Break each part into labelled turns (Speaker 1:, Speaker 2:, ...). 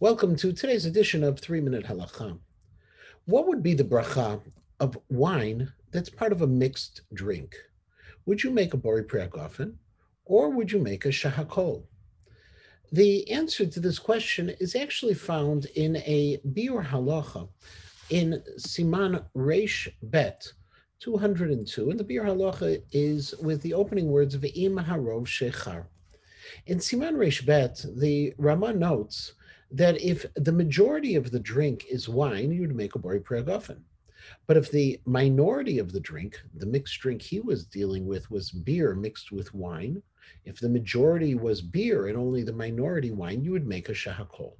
Speaker 1: Welcome to today's edition of 3 Minute Halacha. What would be the bracha of wine that's part of a mixed drink? Would you make a bori priagofen or would you make a shahakol? The answer to this question is actually found in a biur halacha in Siman Reish Bet 202. And the biur halacha is with the opening words of Im Harov Shechar. In Siman Reish Bet, the Rama notes that if the majority of the drink is wine, you'd make a bori priagofen. But if the minority of the drink, the mixed drink he was dealing with, was beer mixed with wine, if the majority was beer and only the minority wine, you would make a shahakol.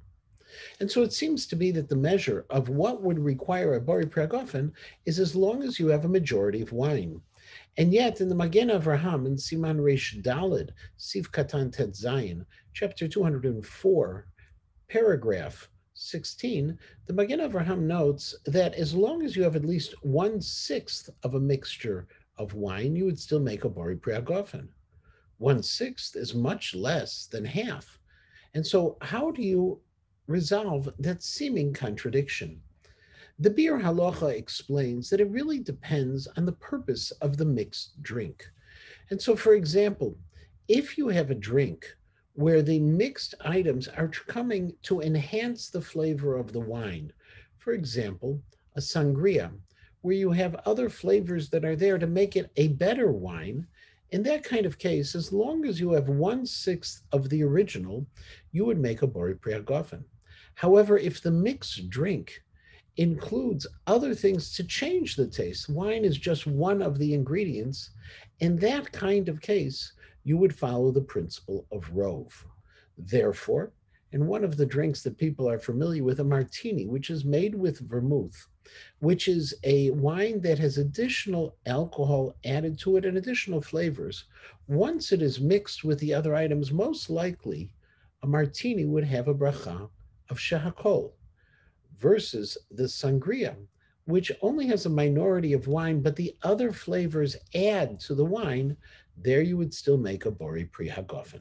Speaker 1: And so it seems to be that the measure of what would require a bori priagofen is as long as you have a majority of wine. And yet, in the Magen Avraham, in Siman Reish Daled, Siv Katan Tet Zayin, chapter 204, paragraph 16, the Magen Avraham notes that as long as you have at least 1/6 of a mixture of wine, you would still make a bori priagofen. 1/6 is much less than half. And so, how do you resolve that seeming contradiction? The Bir Halacha explains that it really depends on the purpose of the mixed drink. And so, for example, if you have a drink where the mixed items are coming to enhance the flavor of the wine, for example, a sangria, where you have other flavors that are there to make it a better wine, in that kind of case, as long as you have 1/6 of the original, you would make a bori priagofen. However, if the mixed drink includes other things to change the taste, wine is just one of the ingredients. In that kind of case, you would follow the principle of Rove. Therefore, in one of the drinks that people are familiar with, a martini, which is made with vermouth, which is a wine that has additional alcohol added to it and additional flavors, once it is mixed with the other items, most likely a martini would have a bracha of shahakol versus the sangria, which only has a minority of wine, but the other flavors add to the wine. There you would still make a bori prihagofen.